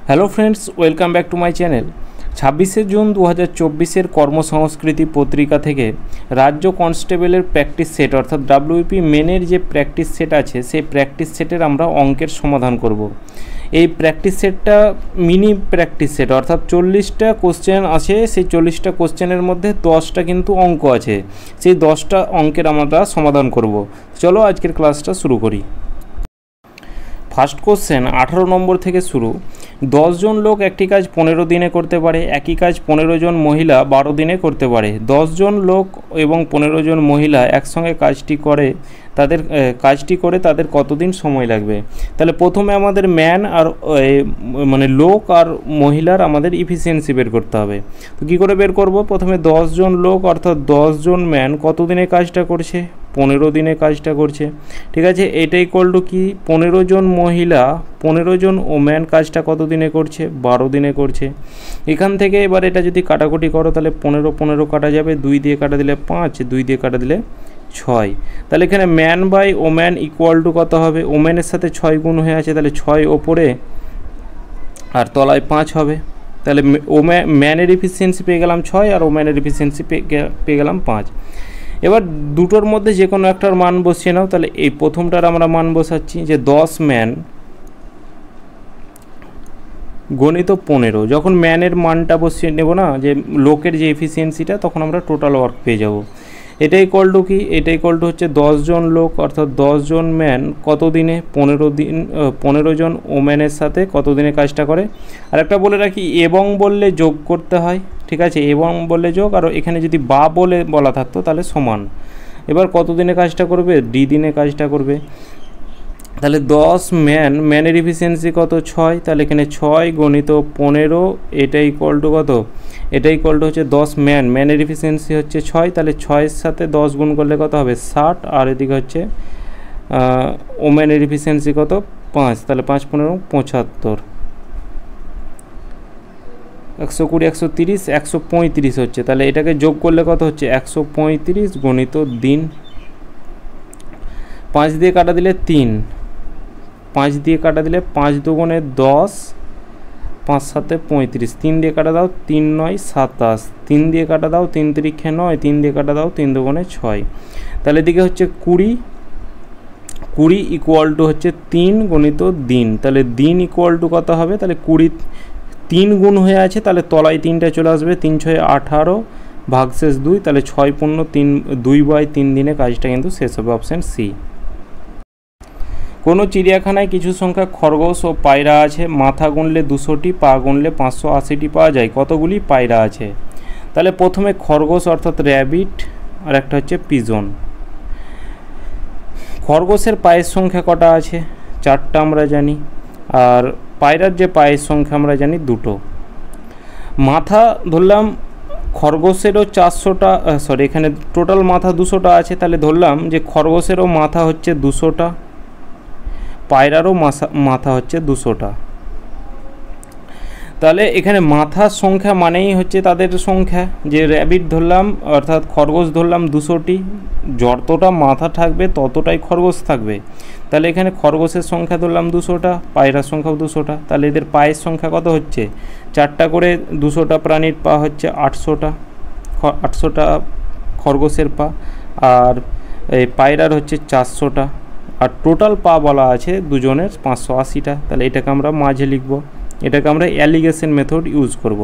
Hello friends, welcome back to my channel. 26শে June 2024-এর কর্মসংস্কৃতি পত্রিকা থেকে রাজ্য কনস্টেবলের প্র্যাকটিস সেট অর্থাৎ ডাব্লিউপি মেনের যে প্র্যাকটিস সেট আছে সেই প্র্যাকটিস সেটের আমরা অঙ্কের সমাধান করব। এই প্র্যাকটিস সেটটা মিনি প্র্যাকটিস সেট অর্থাৎ 40টা কোশ্চেন আছে। সেই 40টা কোশ্চেনের মধ্যে 10টা কিন্তু অঙ্ক আছে। সেই 10টা অঙ্কের আমরা সমাধান করব। চলো আজকের ক্লাসটা শুরু করি। ফার্স্ট কোশ্চেন 18 নম্বর থেকে শুরু। 10 জন লোক একটি কাজ 15 দিনে করতে পারে, একই কাজ 15 জন মহিলা 12 দিনে করতে পারে। 10 জন লোক এবং 15 জন মহিলা একসঙ্গে কাজটি করে তাদের কতদিন সময় লাগবে? তাহলে প্রথমে আমাদের ম্যান আর মানে লোক আর মহিলার আমাদের ইফিসিয়েন্সি বের করতে হবে। তো কী করে বের করব? প্রথমে 10 জন লোক অর্থাৎ 10 জন ম্যান কত দিনে কাজটা করছে? 15 দিনে কাজটা করছে। ঠিক আছে, এটা ইকুয়াল টু কি? 15 জন মহিলা 15 জন ওম্যান কাজটা কত দিনে করছে? 12 দিনে করছে। এখান থেকে এবার এটা যদি কাটাকুটি করো তাহলে 15 কাটা যাবে, 2 দিয়ে কাটা দিলে 5, 2 দিয়ে কাটা দিলে 6। তাহলে এখানে man by woman equal to কত হবে? ওম্যানের সাথে 6 গুণ হয়ে আছে, তাহলে 6 ওপরে আর তলায় 5 হবে। তাহলে ম্যানের এফিসিয়েন্সি পেয়ে গেলাম 6 আর ওম্যানের এফিসিয়েন্সি পেয়ে গেলাম 5। এবার দুটোর মধ্যে যে কোনো একটার মান বসিয়ে নাও। তাহলে এই প্রথমটার আমরা মান বসাচ্ছি যে 10 ম্যান গণিত 15। যখন ম্যানের মানটা বসিয়ে নেব না, যে লোকের যে এফিসিয়েন্সিটা, তখন আমরা টোটাল ওয়ার্ক পেয়ে যাব। এটাই ইকুয়াল টু কি? এটা ইকুয়াল টু হচ্ছে 10 জন লোক অর্থাৎ 10 জন ম্যান কত দিনে? 15 জন ওম্যানের সাথে কত দিনে কাজটা করে। আর একটা বলে রাখি, এবং বললে যোগ করতে হয়। ঠিক আছে, এবং বললে যোগ, আর এখানে যদি বা বলে বলা থাকতো তাহলে সমান। এবার কত দিনে কাজটা করবে? ডি দিনে কাজটা করবে। তাহলে 10 ম্যানের এফিসিয়েন্সি কত? 6। তাহলে এখানে 6 গণিত 15, এটা ইকুয়াল টু কত? এটা ইকুয়াল টু হচ্ছে 10 ম্যানের এফিসিয়েন্সি হচ্ছে 6। তাহলে 6-এর সাথে 10 গুণ করলে কত হবে? 60। আর এদিকে হচ্ছে ওম্যানের এফিসিয়েন্সি কত? 5। তাহলে 5 15 75, 120 130 135 হচ্ছে। তাহলে এটাকে যোগ করলে কত হচ্ছে? 135 গণিত দিন। 5 দিয়ে কাটা দিলে 3, 5 দিয়ে কাটা দিলে 5 দুগুণে 10, 5 7 35, 3 দিয়ে কাটা দাও 3 9 27, 3 দিয়ে কাটা দাও 3 3 9, 3 দিয়ে কাটা দাও 3 দুগুণে 6। তাহলে এদিকে হচ্ছে 20 ইকুয়াল টু হচ্ছে 3 গণিত দিন। তাহলে দিন ইকুয়াল টু কত হবে? তাহলে 20 3 গুণ হয়ে আছে, তাহলে তলায় 3টা চলে আসবে। 3 6 18 ভাগশেষ 2, তাহলে 6 পূর্ণ 3 2/3 দিনে কাজটা কিন্তু শেষ হবে। Option C. কোনো চিড়িয়াখানায় কিছু সংখ্যক খরগোশ ও পায়রা আছে। মাথা গুনলে 200টি, পা গুনলে 580টি পাওয়া যায়। কতগুলি পায়রা আছে? তাহলে প্রথমে খরগোশ অর্থাৎ র্যাবিট, আর একটা হচ্ছে পিজন। খরগোশের পায়ের সংখ্যা কটা আছে? 4টা আমরা জানি। আর পায়রার যে পায়ের সংখ্যা আমরা জানি 2টো। মাথা ধরলাম খরগোশেরও 400টা, এখানে টোটাল মাথা 200টা আছে। তাহলে ধরলাম যে খরগোশেরও মাথা হচ্ছে 200টা, পায়রারও মাথা হচ্ছে 200টা। তাহলে এখানে মাথার সংখ্যা মানেই হচ্ছে তাদের সংখ্যা। যে র্যাবিট ধরলাম অর্থাৎ খরগোশ ধরলাম 200টি, যতটা মাথা থাকবে ততটাই খরগোশ থাকবে। তাহলে এখানে খরগোশের সংখ্যা ধরলাম 200টা, পায়রার সংখ্যাও 200টা। তাহলে এদের পায়ের সংখ্যা কত হচ্ছে? 4টা করে 200টা প্রাণীর পা হচ্ছে 800টা খরগোশের পা, আর এই পায়রার হচ্ছে 400টা। আর টোটাল পা বলা আছে দুজনের 580টা। তাহলে এটাকে আমরা মাঝে লিখব। এটাকে আমরা অ্যালিগেশন মেথড ইউজ করব।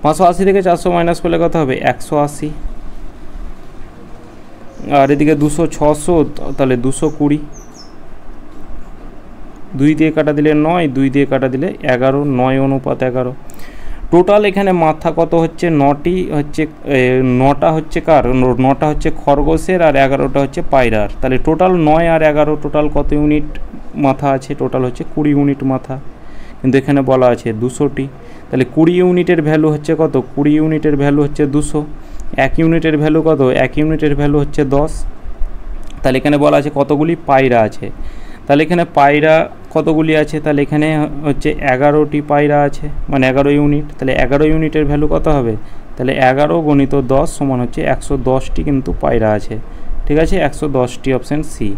580 থেকে 400 মাইনাস করলে কত হবে? 180। আর এদিকে 200 600, তাহলে 220। 2 দিয়ে কাটা দিলে 9, 2 দিয়ে কাটা দিলে 11, 9 অনুপাত 11। টোটাল এখানে মাথা কত হচ্ছে? 9টি হচ্ছে। 9টা হচ্ছে কার? 9টা হচ্ছে খরগোশের, আর 11টা হচ্ছে পায়রার। তাহলে টোটাল 9 আর 11 টোটাল কত ইউনিট মাথা আছে? টোটাল হচ্ছে 20 ইউনিট মাথা, কিন্তু এখানে বলা আছে 200টি। তাহলে 20 ইউনিটের ভ্যালু হচ্ছে কত? 20 ইউনিটের ভ্যালু হচ্ছে 200। 1 ইউনিটের ভ্যালু কত? 1 ইউনিটের ভ্যালু হচ্ছে 10। তাহলে এখানে বলা আছে কতগুলি পায়রা আছে। তাহলে এখানে পায়রা কতগুলি আছে? তাহলে এখানে হচ্ছে 11টি পায়রা আছে, মানে 11 ইউনিট। তাহলে 11 ইউনিটের ভ্যালু কত হবে? তাহলে 11 গণিত 10 সমান হচ্ছে 110টি কিন্তু পায়রা আছে। ঠিক আছে, 110টি, অপশান সি।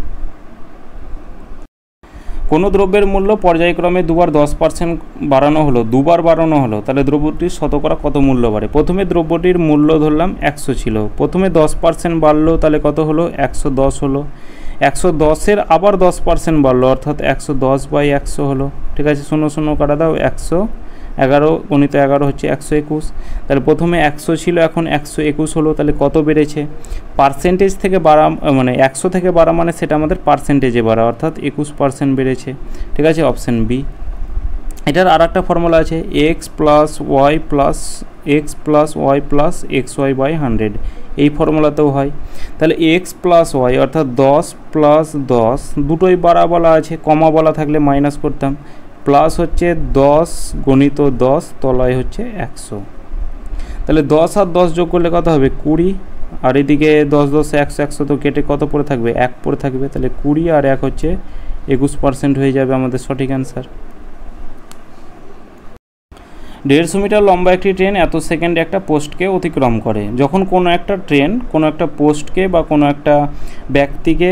কোনো দ্রব্যের মূল্য পর্যায়ক্রমে দুবার 10% বাড়ানো হলো, দুবার বাড়ানো হলো, তাহলে দ্রব্যটির শতকরা কত মূল্য বাড়ে? প্রথমে দ্রব্যটির মূল্য ধরলাম 100 ছিল, প্রথমে 10% বাড়লো, তাহলে কত হলো? 110 হলো। 110-এর আবার 10% বাড়লো, অর্থাৎ 110/100 হলো। ঠিক আছে, 0 0 কাটা দাও, 111 গণিত 11 হচ্ছে 121। তাহলে প্রথমে 100 ছিল, এখন 121 হলো, তাহলে কত বেড়েছে? পার্সেন্টেজ থেকে বাড়া, মানে 100 থেকে বাড়া মানে সেটা আমাদের পার্সেন্টেজে বাড়া, অর্থাৎ 21% বেড়েছে। ঠিক আছে, অপশান বি। এটার আর একটা ফর্মুলা আছে, x plus y plus x y by 100, এই ফর্মুলাতেও হয়। তাহলে এক্স প্লাস ওয়াই অর্থাৎ 10 প্লাস 10, দুটোই বাড়া বলা আছে, কমা বলা থাকলে মাইনাস করতাম, প্লাস হচ্ছে 10 গণিত 10 তলায় হচ্ছে 100। তাহলে 10 আর 10 যোগ করলে কত হবে? 20, আর এদিকে 10 10 100, 100 তো কেটে কত পড়ে থাকবে? 1 পড়ে থাকবে। তাহলে 20 আর 1 হচ্ছে 21% হয়ে যাবে আমাদের সঠিক অ্যান্সার। 150 মিটার লম্বা একটি ট্রেন এত সেকেন্ডে একটা পোস্টকে অতিক্রম করে। যখন কোনো একটা ট্রেন কোনো একটা পোস্টকে বা কোনো একটা ব্যক্তিকে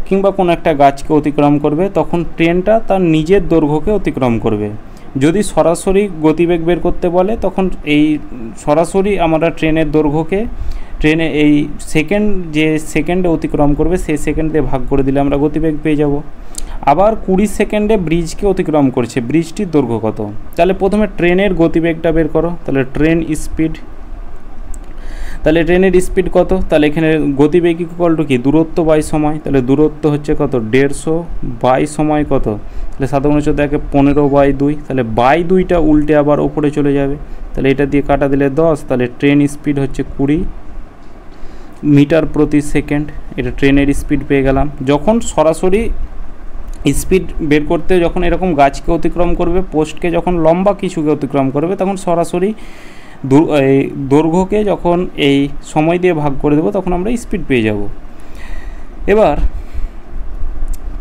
কিংবা কোনো একটা গাছকে অতিক্রম করবে, তখন ট্রেনটা তার নিজের দৈর্ঘ্যকে অতিক্রম করবে। যদি সরাসরি গতিবেগ বের করতে বলে, তখন এই সরাসরি আমরা ট্রেনের দৈর্ঘ্যকে ট্রেনে এই যে সেকেন্ডে অতিক্রম করবে সেই সেকেন্ড দিয়ে ভাগ করে দিলে আমরা গতিবেগ পেয়ে যাব। আবার 20 সেকেন্ডে ব্রিজকে অতিক্রম করছে, ব্রিজটির দৈর্ঘ্য কত? তাহলে প্রথমে ট্রেনের গতিবেগটা বের করো। তাহলে ট্রেন স্পিড, তাহলে ট্রেনের স্পিড কত? তাহলে এখানে গতিবেগ ইকুয়াল টু কি? দূরত্ব বাই সময়। তাহলে দূরত্ব হচ্ছে কত? 150 বাই সময় কত? তাহলে 7×14 15/2, তাহলে বাই 2টা উল্টে আবার ওপরে চলে যাবে, তাহলে এটা দিয়ে কাটা দিলে 10। তাহলে ট্রেন স্পিড হচ্ছে 20 মিটার প্রতি সেকেন্ড, এটা ট্রেনের স্পিড পেয়ে গেলাম। যখন সরাসরি স্পিড বের করতে যখন এরকম গাছকে অতিক্রম করবে, পোস্টকে যখন লম্বা কিছুকে অতিক্রম করবে, তখন সরাসরি দৈর্ঘ্যকে যখন এই সময় দিয়ে ভাগ করে দেবো, তখন আমরা স্পিড পেয়ে যাব। এবার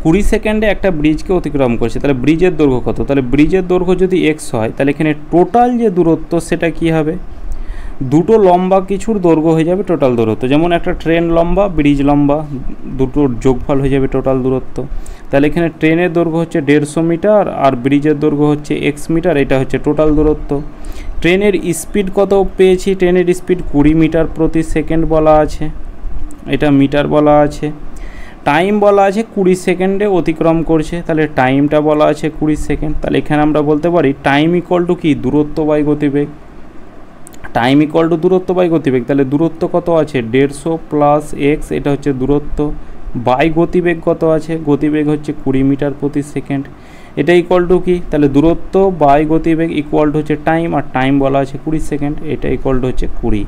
20 সেকেন্ডে একটা ব্রিজকে অতিক্রম করছে, তাহলে ব্রিজের দৈর্ঘ্য কত? তাহলে ব্রিজের দৈর্ঘ্য যদি x হয়, তাহলে এখানে টোটাল যে দূরত্ব সেটা কি হবে? দুটো লম্বা কিছুর দৈর্ঘ্য হয়ে যাবে টোটাল দূরত্ব। যেমন একটা ট্রেন লম্বা, ব্রিজ লম্বা, দুটোর যোগফল হয়ে যাবে টোটাল দূরত্ব। তাহলে এখানে ট্রেনের দৈর্ঘ্য হচ্ছে 150 মিটার আর ব্রিজের দৈর্ঘ্য হচ্ছে x মিটার, এটা হচ্ছে টোটাল দূরত্ব। ট্রেনের স্পিড কত পেয়েছি? ট্রেনের স্পিড 20 মিটার প্রতি সেকেন্ড বলা আছে, এটা মিটার বলা আছে। টাইম বলা আছে 20 সেকেন্ডে অতিক্রম করছে, তাহলে টাইমটা বলা আছে 20 সেকেন্ড। তাহলে এখানে আমরা বলতে পারি টাইম ইকুয়াল টু কি? দূরত্ব বাই গতিবেগ। টাইম ইকুয়াল টু দূরত্ব বাই গতিবেগ, তাহলে দূরত্ব কত আছে? 150 প্লাস x, এটা হচ্ছে দূরত্ব, বাই গতিবেগ কত আছে? গতিবেগ হচ্ছে 20 মিটার প্রতি সেকেন্ড, এটা ইকুয়াল টু কি? তাহলে দূরত্ব বাই গতিবেগ ইকুয়াল টু হচ্ছে টাইম, আর টাইম বলা আছে 20 সেকেন্ড, এটা ইকুয়াল টু হচ্ছে 20।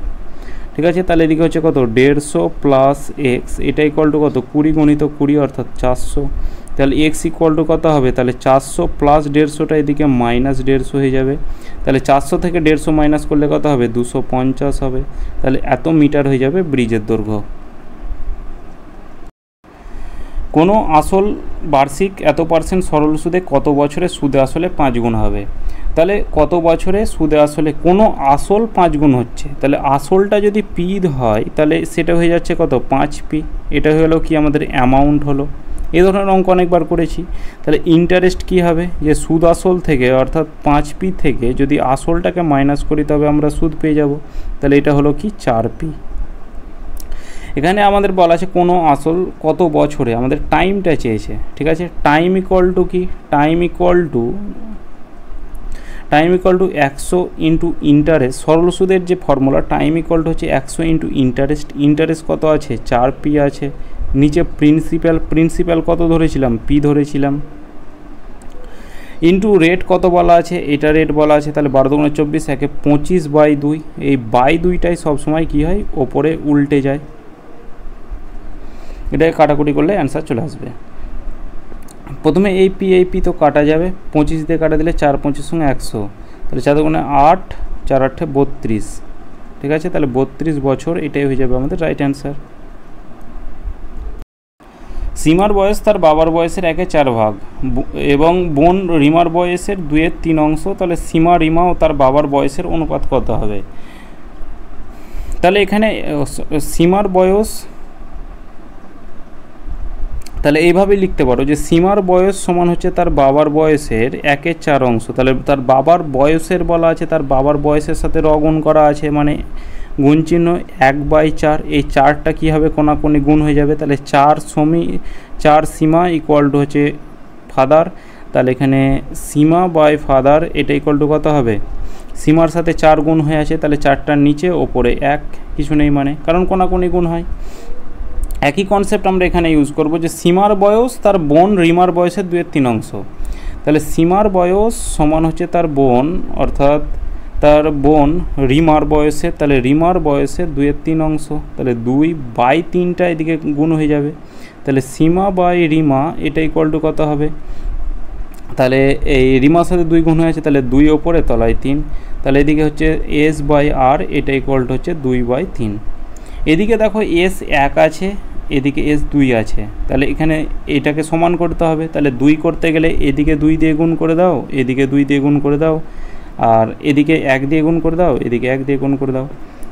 ঠিক আছে, তাহলে এদিকে হচ্ছে কত? 150 প্লাস x, এটা ইকুয়াল টু কত? 20 গুণিত 20 অর্থাৎ 400। তাহলে x ইকুয়াল টু কত হবে? তাহলে 400 প্লাস 150টা এদিকে মাইনাস 150 হয়ে যাবে, তাহলে 400 থেকে 150 মাইনাস করলে কত হবে? 250 হবে। তাহলে এত মিটার হয়ে যাবে ব্রিজের দৈর্ঘ্য। কোনো আসল বার্ষিক এত % সরল সুদে কত বছরে সুদে আসলে 5 গুণ হবে? তাহলে কত বছরে সুদে আসলে কোনো আসল 5 গুণ হচ্ছে, তাহলে আসলটা যদি পি হয় তাহলে সেটা হয়ে যাচ্ছে কত? 5p। এটা হলো কি? আমাদের অ্যামাউন্ট হলো। এই ধরনের অঙ্ক অনেকবার করেছি। তাহলে ইন্টারেস্ট কি হবে? যে সুদ আসল থেকে অর্থাৎ 5p থেকে যদি আসলটাকে মাইনাস করি তবে আমরা সুদ পেয়ে যাব, তাহলে এটা হলো কি? 4p। এখানে আমাদের বলা আছে কোনো আসল কত বছরে, আমাদের টাইমটা চেয়েছে। ঠিক আছে, টাইম ইকুয়াল টু কি? Time equal to 100 into interest. সরল সুদের যে ফর্মুলা, টাইম ইকুয়াল টু হচ্ছে 100 ইন্টু ইন্টারেস্ট। ইন্টারেস্ট কত আছে? 4p আছে। নিচে প্রিন্সিপাল কত ধরেছিলাম? p ধরেছিলাম। ইন্টু রেট কত বলা আছে? এটা রেট বলা আছে। তাহলে 12 × 24 একে 25/2, এই বাই 2টাই সবসময় কী হয়? ওপরে উল্টে যায়। এটাকে কাটাকুটি করলে অ্যান্সার চলে আসবে। প্রথমে এই পি তো কাটা যাবে, 25 দিয়ে কাটা দিলে 4 5 সঙ্গে 100, তাহলে 4 × 8 4 8 32। ঠিক আছে, তাহলে 32 বছর, এটাই হয়ে যাবে আমাদের রাইট অ্যান্সার। সীমার বয়স তার বাবার বয়সের 1/4 ভাগ এবং বোন রিমার বয়সের 2/3 অংশ, তাহলে সীমা রিমা ও তার বাবার বয়সের অনুপাত কত হবে? তাহলে এখানে সীমার বয়স তাহলে এইভাবে লিখতে পারো যে সীমার বয়স সমান হচ্ছে তার বাবার বয়সের 1/4 অংশ। তাহলে তার বাবার বয়সের বলা আছে, তার বাবার বয়সের সাথে গুণ করা আছে, মানে গুণ চিহ্ন 1/4। এই 4টা কী হবে, কোনাকুনি গুণ হয়ে যাবে। তাহলে 4 সীমা ইকুয়াল টু হচ্ছে ফাদার। তাহলে এখানে সীমা বাই ফাদার এটা ইকুয়াল টু কত হবে, সীমার সাথে 4 গুণ হয়ে আছে, তাহলে 4টার নিচে ওপরে 1 কিছু নেই, মানে কারণ কোনাকুনি গুণ হয়। একই কনসেপ্ট আমরা এখানে ইউজ করব যে সীমার বয়স তার বোন রিমার বয়সের 2/3 অংশ। তাহলে সীমার বয়স সমান হচ্ছে তার বোন, অর্থাৎ তার বোন রিমার বয়সের, তাহলে রিমার বয়সের 2/3 অংশ। তাহলে 2/3টা এদিকে গুণ হয়ে যাবে। তাহলে সীমা বাই রিমা এটা ইকুয়াল টু কত হবে, তাহলে এই রিমার সাথে 2 গুণ হয়ে আছে, তাহলে 2 ওপরে তলায় 3। তাহলে এদিকে হচ্ছে S বাই আর এটা ইকুয়াল টু হচ্ছে 2/3। এদিকে দেখো S 1 আছে, এদিকে S 2 আছে, তাহলে এখানে এটাকে সমান করতে হবে। তাহলে 2 করতে গেলে এদিকে 2 দিয়ে গুণ করে দাও, এদিকে 2 দিয়ে গুণ করে দাও, আর এদিকে 1 দিয়ে গুণ করে দাও, এদিকে 1 দিয়ে গুণ করে দাও।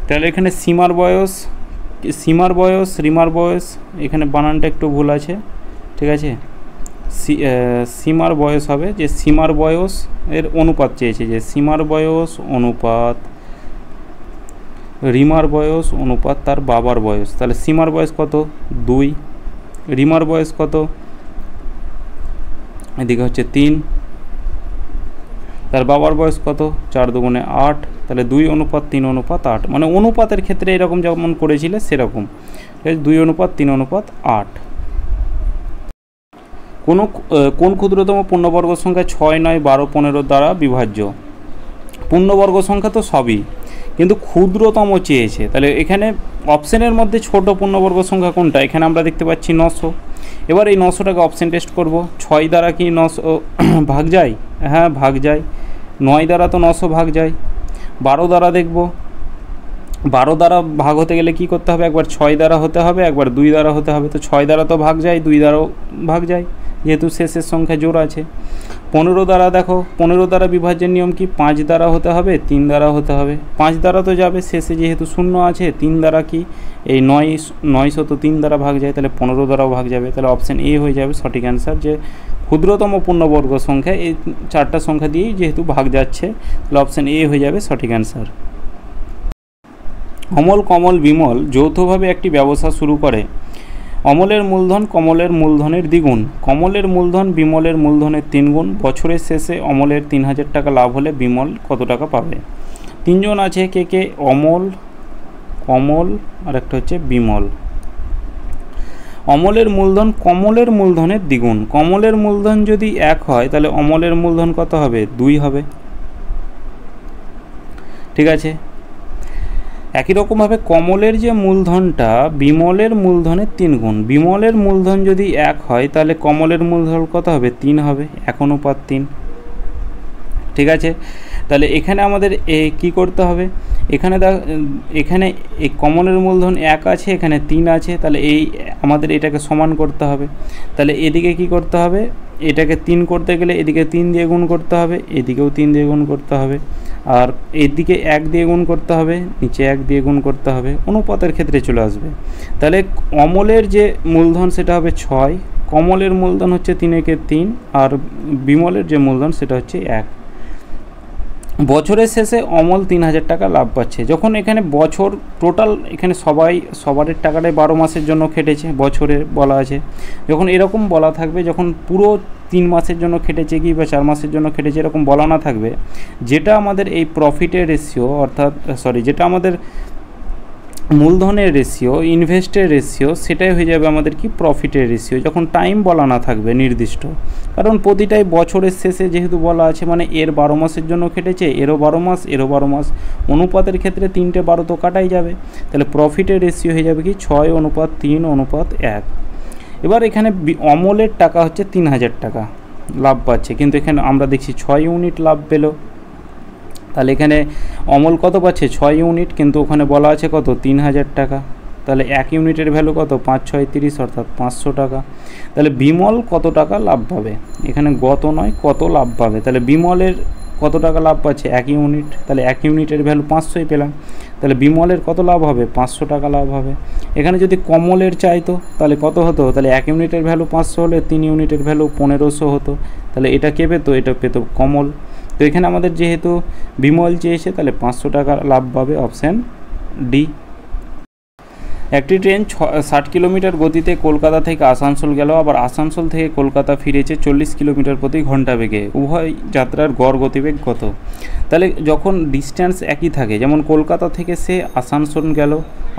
তাহলে এখানে সীমার বয়স রিমার বয়স, এখানে বানানটা একটু ভুল আছে, ঠিক আছে। সীমার বয়স হবে যে সীমার বয়স এর অনুপাত চেয়েছে, যে সীমার বয়স অনুপাত রিমার বয়স অনুপাত তার বাবার বয়স। তাহলে সীমার বয়স কত, 2, রিমার বয়স কত, এদিকে হচ্ছে 3, তার বাবার বয়স কত, 4 দুগুণে 8। তাহলে 2:3:8, মানে অনুপাতের ক্ষেত্রে এরকম যেমন করেছিলে সেরকম, 2:3:8। কোন ক্ষুদ্রতম পূর্ণবর্গ সংখ্যা 6, 9, 12, 15 দ্বারা বিভাজ্য? পূর্ণবর্গ সংখ্যা তো সবই, কিন্তু ক্ষুদ্রতম চেয়েছে। তাহলে এখানে অপশানের মধ্যে ছোট পূর্ণবর্গ সংখ্যা কোনটা, এখানে আমরা দেখতে পাচ্ছি 900। এবার এই 900টাকে অপশান টেস্ট করব। 6 দ্বারা কি 900 ভাগ যায়? হ্যাঁ ভাগ যায়। 9 দ্বারা তো 900 ভাগ যায়। 12 দ্বারা দেখব, 12 দ্বারা ভাগ হতে গেলে কি করতে হবে, একবার 6 দ্বারা হতে হবে, একবার 2 দ্বারা হতে হবে। তো 6 দ্বারা তো ভাগ যায়, 2 দ্বারাও ভাগ যায়, যেহেতু শেষের সংখ্যা জোর আছে। 15 দ্বারা দেখো, 15 দ্বারা বিভাজ্যের নিয়ম কি, 5 দ্বারা হতে হবে, 3 দ্বারা হতে হবে। 5 দ্বারা তো যাবে, শেষে যেহেতু 0 আছে। 3 দ্বারা কি, এই 900 তো 3 দ্বারা ভাগ যায়, তাহলে 15 দ্বারাও ভাগ যাবে। তাহলে অপশান এ হয়ে যাবে সঠিক অ্যান্সার, যে ক্ষুদ্রতম পূর্ণবর্গ সংখ্যা এই 4টা সংখ্যা দিয়েই যেহেতু ভাগ যাচ্ছে, তাহলে অপশান এ হয়ে যাবে সঠিক অ্যান্সার। অমল, কমল, বিমল যৌথভাবে একটি ব্যবসা শুরু করে। অমলের মূলধন কমলের মূলধনের দ্বিগুণ, কমলের মূলধন বিমলের মূলধনের 3 গুণ। বছরের শেষে অমলের 3000 টাকা লাভ হলে বিমল কত টাকা পাবে? 3 জন আছে, কে? অমল, কমল আর একটা হচ্ছে বিমল। অমলের মূলধন কমলের মূলধনের দ্বিগুণ। কমলের মূলধন যদি 1 হয় তাহলে অমলের মূলধন কত হবে? 2 হবে, ঠিক আছে। একই রকমভাবে কমলের যে মূলধনটা বিমলের মূলধনের 3 গুণ। বিমলের মূলধন যদি 1 হয় তাহলে কমলের মূলধন কত হবে? 3 হবে, 1:3, ঠিক আছে। তাহলে এখানে আমাদের কি করতে হবে, এখানে এই কমলের মূলধন 1 আছে, এখানে 3 আছে, তাহলে আমাদের এটাকে সমান করতে হবে। তাহলে এদিকে কি করতে হবে, এটাকে 3 করতে গেলে এদিকে 3 দিয়ে গুণ করতে হবে, এদিকেও 3 দিয়ে গুণ করতে হবে, আর এদিকে 1 দিয়ে গুণ করতে হবে, নিচে 1 দিয়ে গুণ করতে হবে, অনুপাতের ক্ষেত্রে চলে আসবে। তাহলে অমলের যে মূলধন সেটা হবে 6, কমলের মূলধন হচ্ছে 3 আর বিমলের যে মূলধন সেটা হচ্ছে 1। বছরের শেষে অমল 3000 টাকা লাভ পাচ্ছে। যখন এখানে বছর টোটাল, এখানে সবার টাকাটাই 12 মাসের জন্য খেটেছে, বছরে বলা আছে। যখন এরকম বলা থাকবে, যখন পুরো 3 মাসের জন্য খেটেছে কি বা 4 মাসের জন্য খেটেছে এরকম বলা না থাকবে, যেটা আমাদের এই প্রফিটের রেশিও, অর্থাৎ যেটা আমাদের মূলধনের রেশিও, ইনভেস্টের রেশিও, সেটাই হয়ে যাবে আমাদের কি প্রফিটের রেশিও, যখন টাইম বলা না থাকবে নির্দিষ্ট। কারণ প্রতিটাই বছরের শেষে যেহেতু বলা আছে, মানে এর 12 মাসের জন্য খেটেছে, এরও 12 মাস, এরও 12 মাস, অনুপাতের ক্ষেত্রে 3টে 12 তো কাটাই যাবে। তাহলে প্রফিটের রেশিও হয়ে যাবে কি 6:3:1। এবার এখানে অমলের টাকা হচ্ছে 3000 টাকা লাভ পাচ্ছে, কিন্তু এখানে আমরা দেখছি 6 ইউনিট লাভ পেল। তাহলে এখানে অমল কত পাচ্ছে? 6 ইউনিট, কিন্তু ওখানে বলা আছে কত? 3000 টাকা। তাহলে 1 ইউনিটের ভ্যালু কত? 5 6 30, অর্থাৎ 500 টাকা। তাহলে বিমল কত টাকা লাভ পাবে? এখানে গত নয়, কত লাভ পাবে। তাহলে বিমলের কত টাকা লাভ পাচ্ছে? 1 ইউনিট, তাহলে 1 ইউনিটের ভ্যালু 500ই পেলাম। তাহলে বিমলের কত লাভ হবে? 500 টাকা লাভ হবে। এখানে যদি কমলের চাইতো তাহলে কত হতো? তাহলে 1 ইউনিটের ভ্যালু 500 হলে 3 ইউনিটের ভ্যালু 1500 হতো। তাহলে এটা কে পেতো? এটা পেতো কমল। তো এখানে আমাদের যেহেতু বিমল চেয়েছে তাহলে 500 টাকা লাভ পাবে, অপশান ডি। একটি ট্রেন 60 কিলোমিটার গতিতে কলকাতা থেকে আসানসোল গেল, আবার আসানসোল থেকে কলকাতা ফিরেছে 40 কিলোমিটার প্রতি ঘন্টা বেগে। উভয় যাত্রার গড় গতিবেগ কত? তাহলে যখন ডিস্ট্যান্স একই থাকে, যেমন কলকাতা থেকে সে আসানসোল গেল,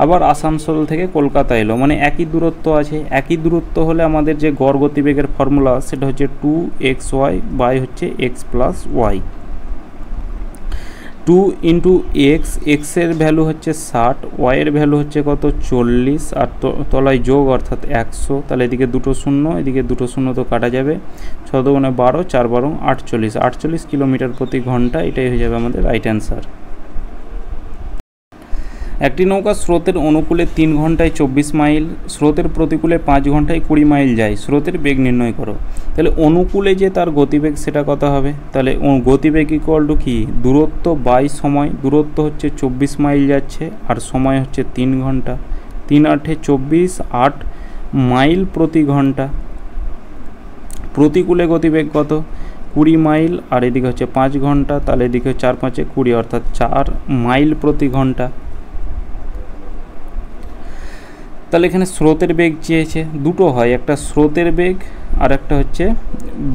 আবার আসানসোল থেকে কলকাতা এলো, মানে একই দূরত্ব আছে। একই দূরত্ব হলে আমাদের যে গড় গতিবেগের ফর্মুলা সেটা হচ্ছে 2xy বাই হচ্ছে x plus y. 2 into x, এক্সের ভ্যালু হচ্ছে 60, ওয়াইয়ের ভ্যালু হচ্ছে কত? 40, আর তলায় যোগ অর্থাৎ 100। তাহলে এদিকে দুটো শূন্য, এদিকে দুটো শূন্য তো কাটা যাবে। 6 দুগুণে 12, 4 12 48, 48 কিলোমিটার প্রতি ঘন্টা। এটাই হয়ে যাবে আমাদের রাইট অ্যান্সার। একটি নৌকা স্রোতের অনুকূলে 3 ঘন্টায় 24 মাইল, স্রোতের প্রতিকূলে 5 ঘন্টায় 20 মাইল যায়, স্রোতের বেগ নির্ণয় করো। তাহলে অনুকূলে যে তার গতিবেগ সেটা কত হবে? তাহলে গতিবেগ ইকুয়াল টু কি? দূরত্ব বাই সময়। দূরত্ব হচ্ছে 24 মাইল যাচ্ছে, আর সময় হচ্ছে 3 ঘন্টা। 3 8 24, 8 মাইল প্রতি ঘন্টা। প্রতিকূলে গতিবেগ কত? 20 মাইল, আর এদিকে হচ্ছে 5 ঘন্টা। তাহলে এদিকে 4 5 20, অর্থাৎ 4 মাইল প্রতি ঘন্টা। তাহলে এখানে স্রোতের বেগ চেয়েছে, দুটো হয়, একটা স্রোতের বেগ আর একটা হচ্ছে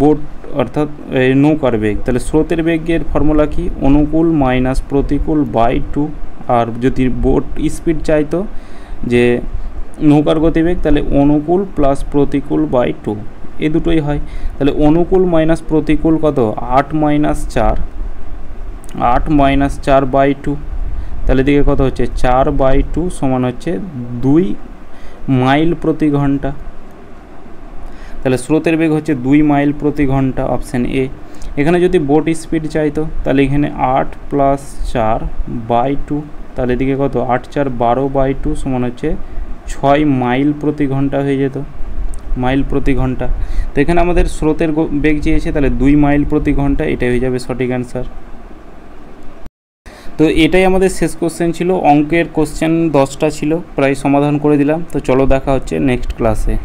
বোট অর্থাৎ নৌকার বেগ। তাহলে স্রোতের বেগের ফর্মুলা কি? অনুকূল মাইনাস প্রতিকূল বাই 2। আর যদি বোট স্পিড চাইতো যে নৌকার গতিবেগ, তাহলে অনুকূল প্লাস প্রতিকূল বাই 2, এই দুটোই হয়। তাহলে অনুকূল মাইনাস প্রতিকূল কত? 8 মাইনাস 4, 8 মাইনাস 4 বাই 2। তাহলে এদিকে কত হচ্ছে? 4 বাই 2 সমান হচ্ছে 2 মাইল প্রতি ঘন্টা। তাহলে স্রোতের বেগ হচ্ছে 2 মাইল প্রতি ঘন্টা, অপশান এ। এখানে যদি বোট স্পিড চাইতো তাহলে এখানে 8 প্লাস 4 বাই 2, তাহলে এদিকে কত? 8 4 12 বাই 2 সমান হচ্ছে 6 মাইল প্রতি ঘন্টা হয়ে যেত, মাইল প্রতি ঘন্টা। তো এখানে আমাদের স্রোতের বেগ চেয়েছে, তাহলে 2 মাইল প্রতি ঘন্টা, এটাই হয়ে যাবে সঠিক অ্যান্সার। তো এটাই আমাদের শেষ কোশ্চেন ছিল। অঙ্কের কোশ্চেন 10টা ছিল, প্রায় সমাধান করে দিলাম। তো চলো দেখা হচ্ছে নেক্সট ক্লাসে।